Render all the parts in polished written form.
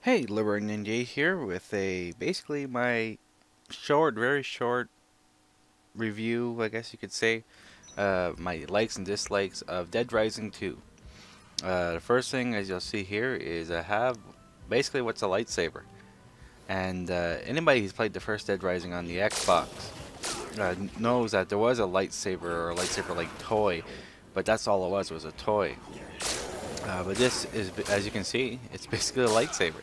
Hey, Liber Ninja here with basically my very short review, I guess you could say, my likes and dislikes of Dead Rising 2. The first thing, as you'll see here, is I have basically what's a lightsaber. And anybody who's played the first Dead Rising on the Xbox knows that there was a lightsaber or a lightsaber-like toy, but that's all it was a toy. But this is, as you can see, it's basically a lightsaber.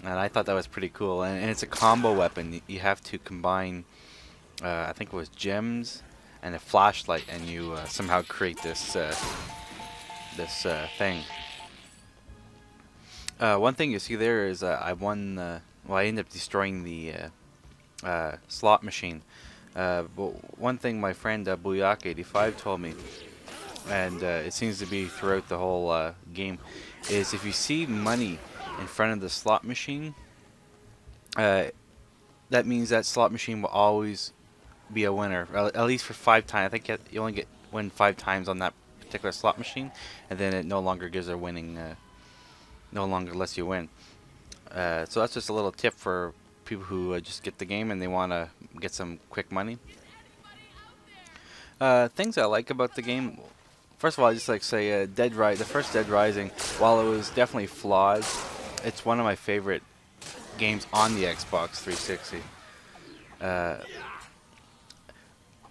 And I thought that was pretty cool. And it's a combo weapon. You have to combine, I think it was gems and a flashlight, and you somehow create this thing. One thing you see there is I won. Well, I ended up destroying the slot machine. But one thing my friend Booyak85 told me, and it seems to be throughout the whole game, is if you see money in front of the slot machine, that means that slot machine will always be a winner, at least for 5 times. I think you only win 5 times on that particular slot machine, and then it no longer gives a winning, no longer lets you win. So that's just a little tip for people who just get the game and they want to get some quick money. Things I like about the game. First of all, I just like to say, the first Dead Rising, while it was definitely flawed, it's one of my favorite games on the Xbox 360.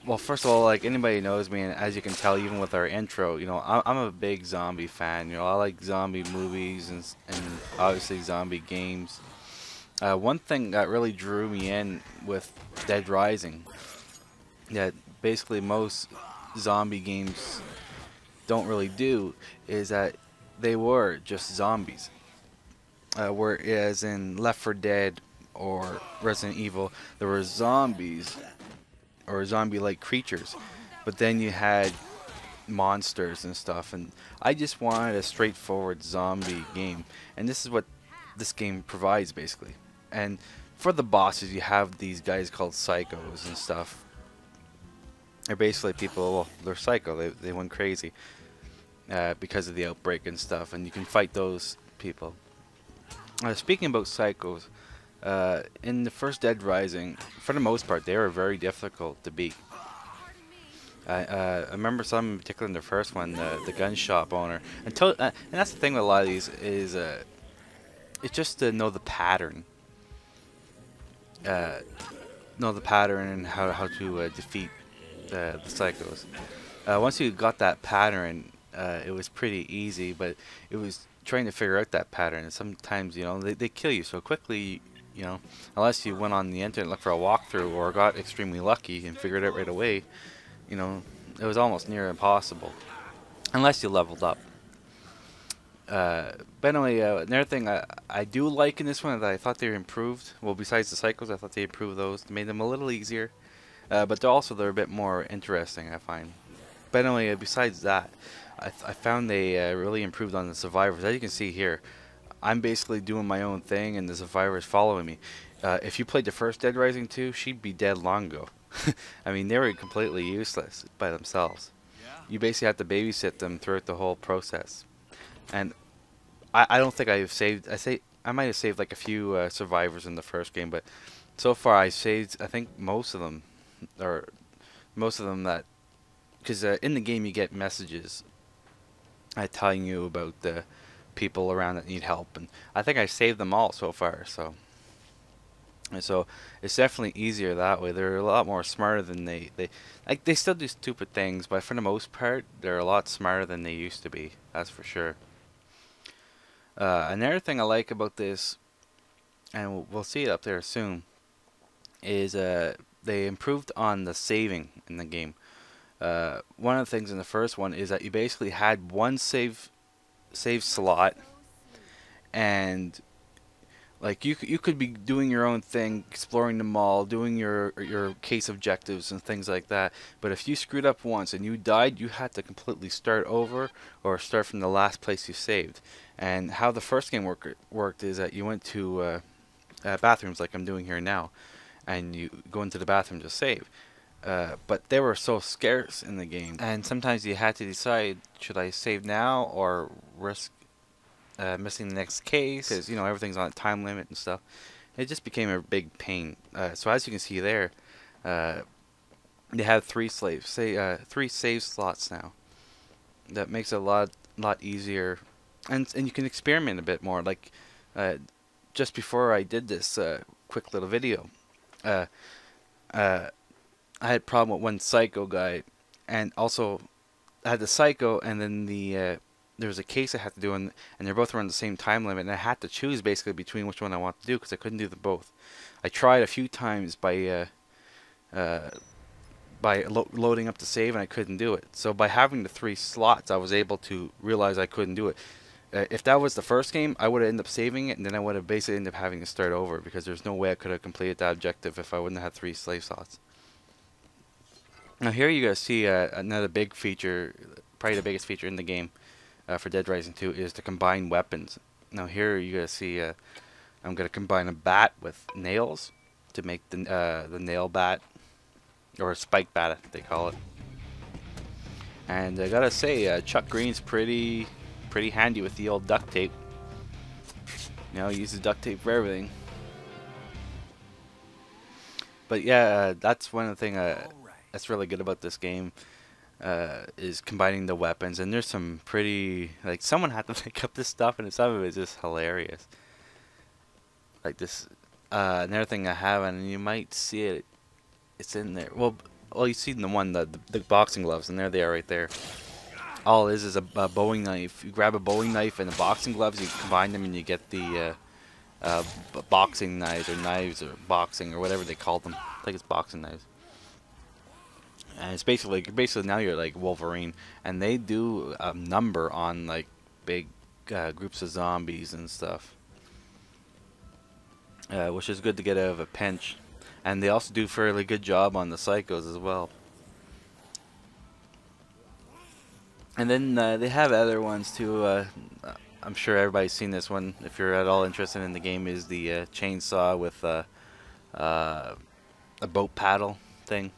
Well, first of all, like anybody knows me, and as you can tell, even with our intro, you know, I'm a big zombie fan. You know, I like zombie movies and obviously zombie games. One thing that really drew me in with Dead Rising, that basically most zombie games don't really do, is that they were just zombies. Whereas in Left 4 Dead or Resident Evil, there were zombies or zombie-like creatures, but then you had monsters and stuff. And I just wanted a straightforward zombie game, and this is what this game provides basically. And for the bosses, you have these guys called psychos and stuff. They're basically people. Well, they're psycho. They went crazy because of the outbreak and stuff, and you can fight those people. Speaking about psychos, in the first Dead Rising, for the most part, they were very difficult to beat. I remember some in particular in the first one, the gun shop owner. And that's the thing with a lot of these is it's just to know the pattern. Know the pattern and how to defeat the psychos. Once you got that pattern, it was pretty easy, but it was trying to figure out that pattern. And sometimes, you know, they kill you so quickly, you know, unless you went on the internet and looked for a walkthrough or got extremely lucky and figured it out right away, you know, it was almost near impossible, unless you leveled up. But anyway, another thing I do like in this one that I thought they improved, well, besides the cycles, I thought they improved those, made them a little easier, but they're a bit more interesting, I find. But anyway, besides that, I found they really improved on the survivors. As you can see here, I'm basically doing my own thing, and the survivors following me. If you played the first Dead Rising 2, she'd be dead long ago. I mean, they were completely useless by themselves. You basically have to babysit them throughout the whole process. And I don't think I've saved. I might have saved like a few survivors in the first game, but so far I saved, I think, most of them, or most of them that, because in the game you get messages telling you about the people around that need help, and I think I saved them all so far. So it's definitely easier that way. They're a lot more smarter than they still do stupid things, but for the most part, they're a lot smarter than they used to be. That's for sure. Another thing I like about this, and we'll see it up there soon, is they improved on the saving in the game. One of the things in the first one is that you basically had one save slot, and like you could be doing your own thing, exploring the mall, doing your case objectives and things like that. But if you screwed up once and you died, you had to completely start over or start from the last place you saved. And how the first game worked is that you went to bathrooms like I'm doing here now, and you go into the bathroom to save. But they were so scarce in the game, and sometimes you had to decide, should I save now or risk missing the next case, because you know everything's on a time limit and stuff. It just became a big pain. So as you can see there, they have three save slots now. That makes it a lot easier, and you can experiment a bit more. Like just before I did this quick little video, I had a problem with one psycho guy, and also I had the psycho, and then there was a case I had to do, and they're both around the same time limit, and I had to choose basically between which one I want to do because I couldn't do them both. I tried a few times by loading up the save, and I couldn't do it. So by having the 3 slots, I was able to realize I couldn't do it. If that was the first game, I would have ended up saving it, and then I would have basically ended up having to start over because there's no way I could have completed that objective if I wouldn't have had 3 slave slots. Now here you guys see another big feature, probably the biggest feature in the game for Dead Rising 2 is to combine weapons. Now here you guys see I'm going to combine a bat with nails to make the nail bat, or a spike bat they call it. And I gotta say, Chuck Green's pretty handy with the old duct tape. You know, he uses duct tape for everything. But yeah, that's one of the things that's really good about this game, is combining the weapons. And there's some pretty, like, someone had to pick up this stuff, and some of it is just hilarious. Like this, another thing I have, and you might see it, it's in there. Well, you see the boxing gloves, and there they are right there. All it is a Bowie knife. You grab a Bowie knife and the boxing gloves, you combine them, and you get the boxing knives or boxing or whatever they call them. I think it's boxing knives. And it's basically now you're like Wolverine, and they do a number on like big groups of zombies and stuff, which is good to get out of a pinch. And they also do a fairly good job on the psychos as well. And then they have other ones too. I'm sure everybody's seen this one. If you're at all interested in the game, is the chainsaw with a boat paddle thing.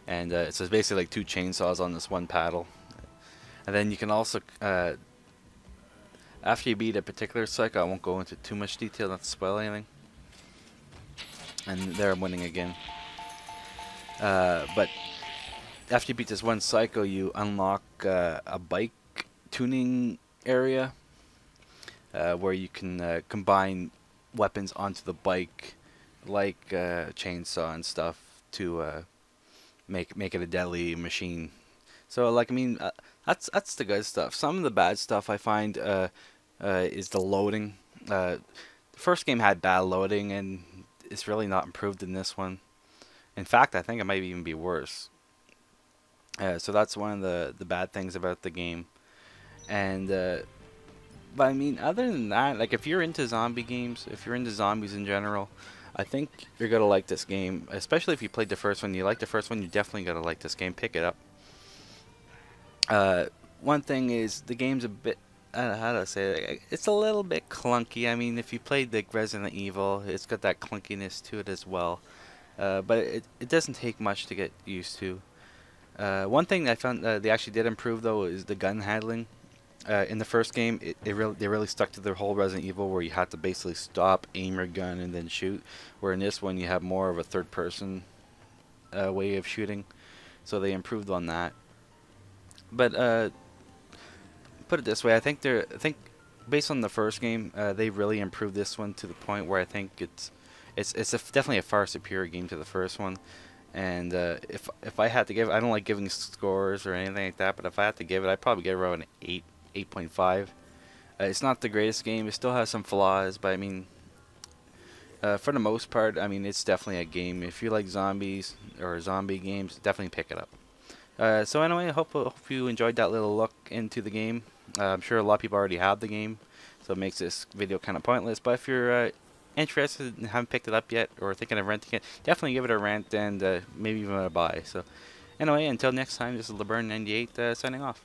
And so it's basically like 2 chainsaws on this one paddle. And then you can also, after you beat a particular psycho, I won't go into too much detail not to spoil anything. And there I'm winning again. But after you beat this one psycho, you unlock a bike tuning area where you can combine weapons onto the bike, like chainsaw and stuff, to make it a deadly machine. So, like, I mean, that's the good stuff. Some of the bad stuff I find is the loading. The first game had bad loading, and it's really not improved in this one. In fact, I think it might even be worse. So that's one of the bad things about the game. And but I mean, other than that, like, if you're into zombie games, if you're into zombies in general, I think you're gonna like this game. Especially if you played the first one. You like the first one, you're definitely gonna like this game. Pick it up. One thing is the game's a bit, how do I say it? It's a little bit clunky. I mean, if you played like Resident Evil, it's got that clunkiness to it as well. But it doesn't take much to get used to. One thing I found they actually did improve though is the gun handling. In the first game, they really stuck to their whole Resident Evil, where you had to basically stop, aim your gun, and then shoot. Where in this one, you have more of a third-person way of shooting. So they improved on that. But put it this way, I think based on the first game, they really improved this one to the point where I think it's definitely a far superior game to the first one. And if I had to give, I don't like giving scores or anything like that, but if I had to give it, I'd probably give it around an 8.5. It's not the greatest game. It still has some flaws, but I mean, for the most part, I mean, it's definitely a game. If you like zombies or zombie games, definitely pick it up. So anyway, I hope you enjoyed that little look into the game. I'm sure a lot of people already have the game, so it makes this video kind of pointless. But if you're interested and haven't picked it up yet, or thinking of renting it, definitely give it a rent, and maybe even a buy. So anyway, until next time, this is LeBurn98 signing off.